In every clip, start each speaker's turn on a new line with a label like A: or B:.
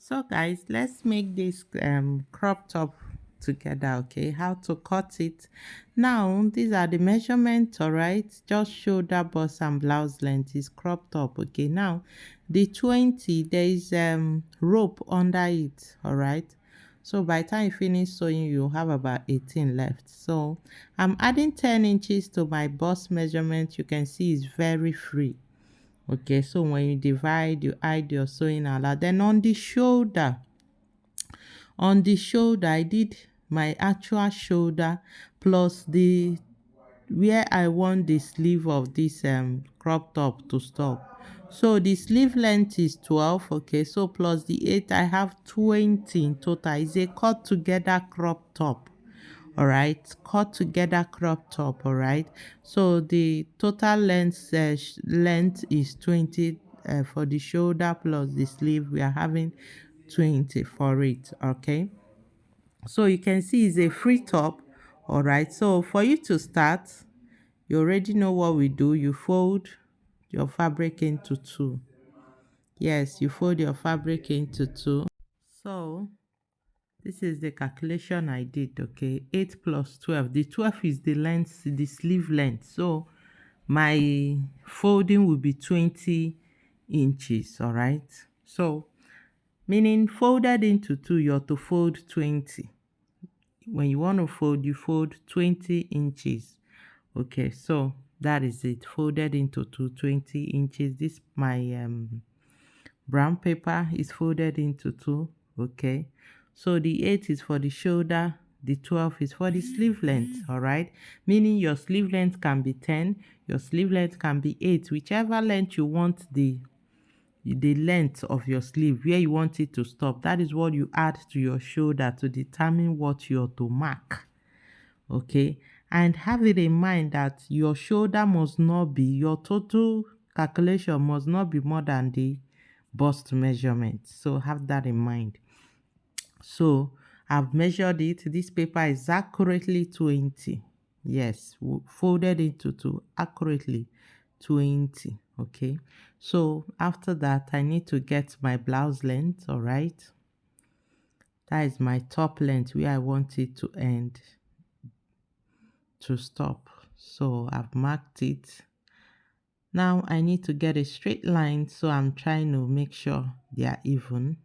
A: So guys, let's make this crop top together. Okay, how to cut it. Now these are the measurements. All right, just shoulder, bust and blouse length is crop top. Okay, now the 20, there is rope under it. All right, so by the time you finish sewing, you have about 18 left. So I'm adding 10 inches to my bust measurement. You can see it's very free. Okay, so when you divide, you add your sewing allowance. Then on the shoulder I did my actual shoulder plus the where I want the sleeve of this crop top to stop. So the sleeve length is 12. Okay, so plus the 8, I have 20 in total. It's a cut together crop top. All right, cut together crop top. All right, so the total length is 20 for the shoulder plus the sleeve. We are having 20 for it. Okay, so you can see it's a free top. All right, so for you to start, you already know what we do. You fold your fabric into two. Yes, you fold your fabric into two. So this is the calculation I did. Okay, 8 plus 12. The 12 is the length, the sleeve length. So my folding will be 20 inches. All right, so meaning folded into two, you have to fold 20. When you want to fold, you fold 20 inches. Okay, so that is it. Folded into two, 20 inches. This my brown paper is folded into two. Okay, so the 8 is for the shoulder, the 12 is for the sleeve length. All right, meaning your sleeve length can be 10, your sleeve length can be 8, whichever length you want the length of your sleeve, where you want it to stop. That is what you add to your shoulder to determine what you're to mark. Okay, and have it in mind that your shoulder must not be, your total calculation must not be more than the bust measurement. So have that in mind. So I've measured it. This paper is accurately 20. Yes, folded into two, accurately 20. Okay, so after that I need to get my blouse length. All right, that is my top length where I want it to end, to stop. So I've marked it. Now I need to get a straight line, so I'm trying to make sure they are even.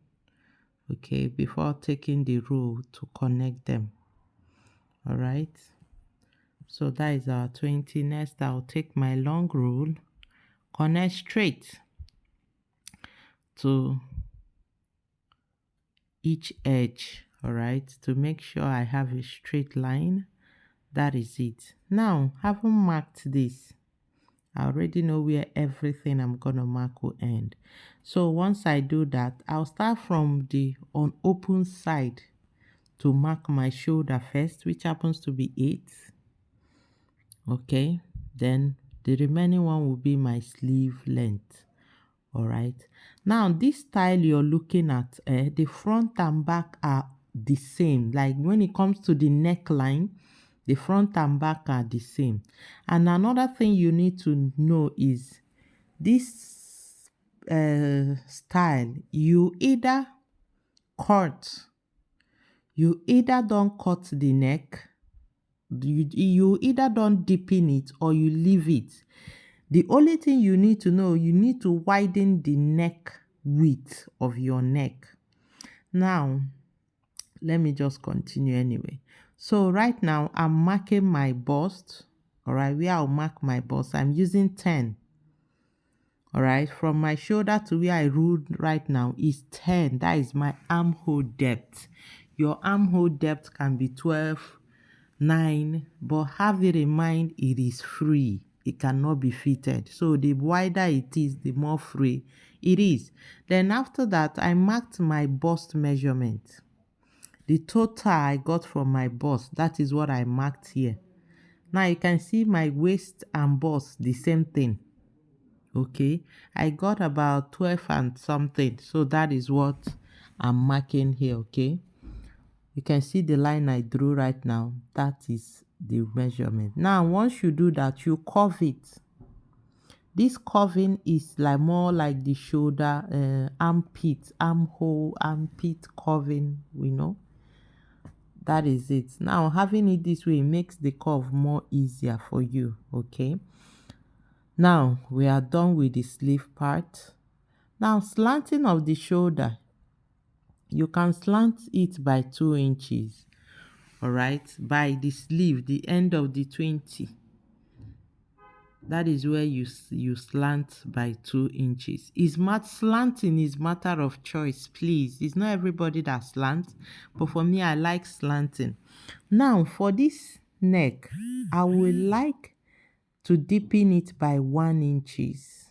A: Okay, before taking the rule to connect them. All right, so that is our 20. Next I'll take my long rule, connect straight to each edge. All right, to make sure I have a straight line. That is it. Now having marked this, I already know where everything I'm gonna mark will end. So once I do that, I'll start from the unopened side to mark my shoulder first, which happens to be 8. Okay, then the remaining one will be my sleeve length. All right, now this style you're looking at, the front and back are the same. Like when it comes to the neckline, the front and back are the same. And another thing you need to know is this style, you either don't cut the neck, you either don't deepen it or you leave it. The only thing you need to know, you need to widen the neck width of your neck. Now let me just continue anyway. So right now I'm marking my bust. All right, where I'll mark my bust, I'm using 10. All right, from my shoulder to where I ruled right now is 10. That is my armhole depth. Your armhole depth can be 12, 9, but have it in mind it is free. It cannot be fitted. So the wider it is, the more free it is. Then after that, I marked my bust measurement. The total I got from my bust, that is what I marked here. Now you can see my waist and bust, the same thing. Okay, I got about 12 and something. So that is what I'm marking here. Okay, you can see the line I drew right now. That is the measurement. Now once you do that, you curve it. This curving is like more like the shoulder, armpit, armhole, armpit curving, that is it. Now having it this way makes the curve more easier for you. Okay, now we are done with the sleeve part. Now slanting of the shoulder, you can slant it by 2 inches. All right, by the sleeve, the end of the 20, that is where you slant by 2 inches. Slanting is matter of choice, please. It's not everybody that slants, but for me, I like slanting. Now for this neck, I would like to deepen it by 1 inches.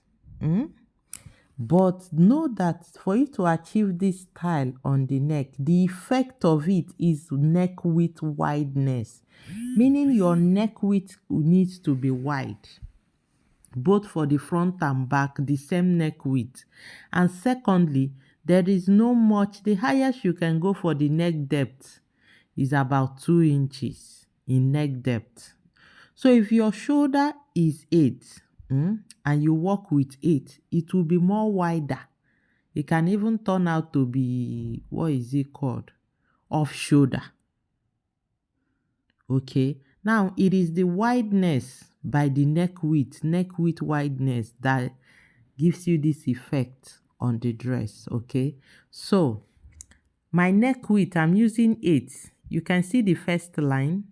A: But know that for you to achieve this style on the neck, the effect of it is neck width wideness, meaning your neck width needs to be wide, both for the front and back, the same neck width. And secondly, there is no much, the highest you can go for the neck depth is about 2 inches in neck depth. So if your shoulder is 8, and you work with 8, it will be more wider. It can even turn out to be, what is it called? Off shoulder. Okay. Now it is the wideness by the neck width wideness that gives you this effect on the dress. Okay. So my neck width, I'm using 8. You can see the first line.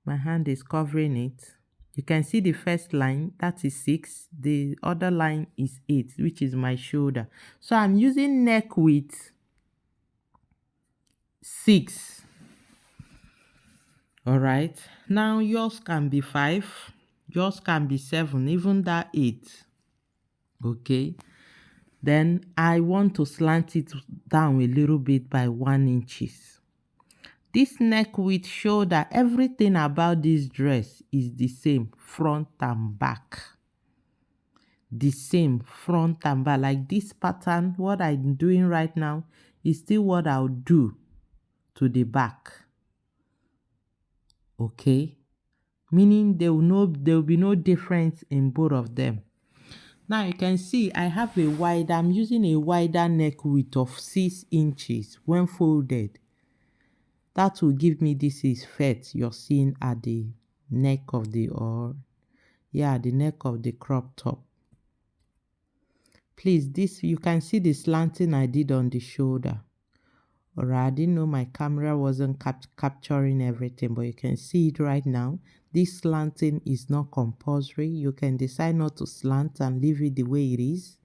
A: My hand is covering it. You can see the first line, that is 6. The other line is 8, which is my shoulder. So I'm using neck width 6. All right. Now yours can be 5. Yours can be 7, even that 8. Okay. Then I want to slant it down a little bit by 1 inches. This neck width, shoulder, everything about this dress is the same front and back. The same front and back. Like this pattern, what I'm doing right now is still what I'll do to the back. Okay? Meaning there will be no difference in both of them. Now you can see I'm using a wider neck width of 6 inches when folded. That will give me this effect you're seeing at the neck of the neck of the crop top. Please, you can see the slanting I did on the shoulder. Alright, I didn't know my camera wasn't capturing everything, but you can see it right now. This slanting is not compulsory. You can decide not to slant and leave it the way it is.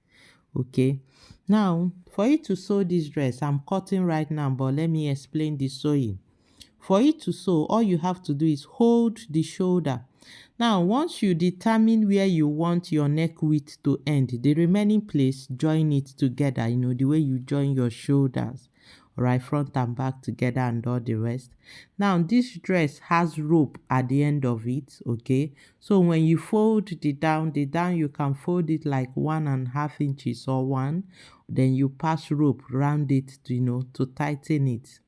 A: Okay. Now, for you to sew this dress, I'm cutting right now, but let me explain the sewing. For it to sew, all you have to do is hold the shoulder. Now, once you determine where you want your neck width to end, the remaining place, join it together, the way you join your shoulders, right, front and back together and all the rest. Now, this dress has rope at the end of it, okay? So when you fold the down, you can fold it like 1.5 inches or 1. Then you pass rope around it, to tighten it.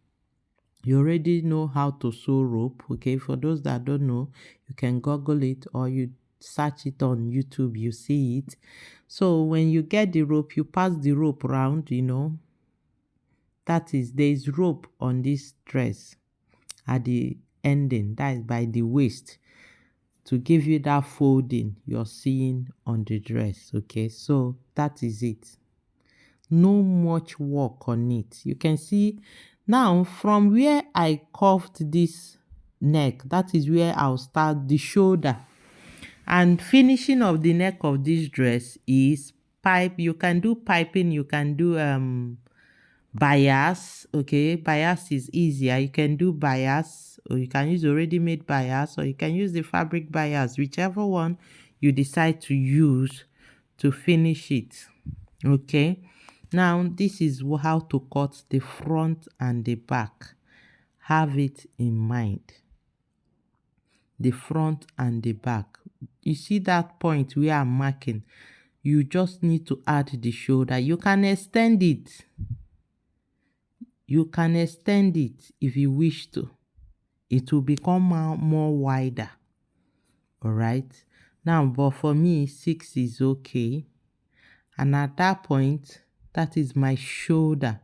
A: You already know how to sew rope, okay? For those that don't know, you can Google it or you search it on YouTube, you see it. So when you get the rope, you pass the rope around, That is, there is rope on this dress at the ending, that is by the waist, to give you that folding you're seeing on the dress, okay? So that is it. No much work on it. You can see now from where I curved this neck, that is where I'll start the shoulder. And finishing of the neck of this dress is pipe. You can do piping, you can do bias. Okay, bias is easier. You can do bias, or you can use already made bias, or you can use the fabric bias, whichever one you decide to use to finish it. Okay. Now, this is how to cut the front and the back. Have it in mind. The front and the back. You see that point where I'm marking? You just need to add the shoulder. You can extend it. You can extend it if you wish to. It will become more wider. All right. Now, but for me, 6 is okay. And at that point, that is my shoulder.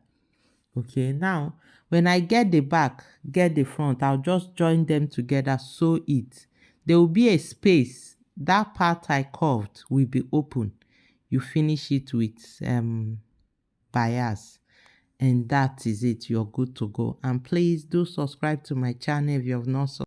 A: Okay, now when I get the back, get the front, I'll just join them together, sew it. There will be a space. That part I curved will be open. You finish it with bias, and that is it. You're good to go. And please do subscribe to my channel if you have not subscribed.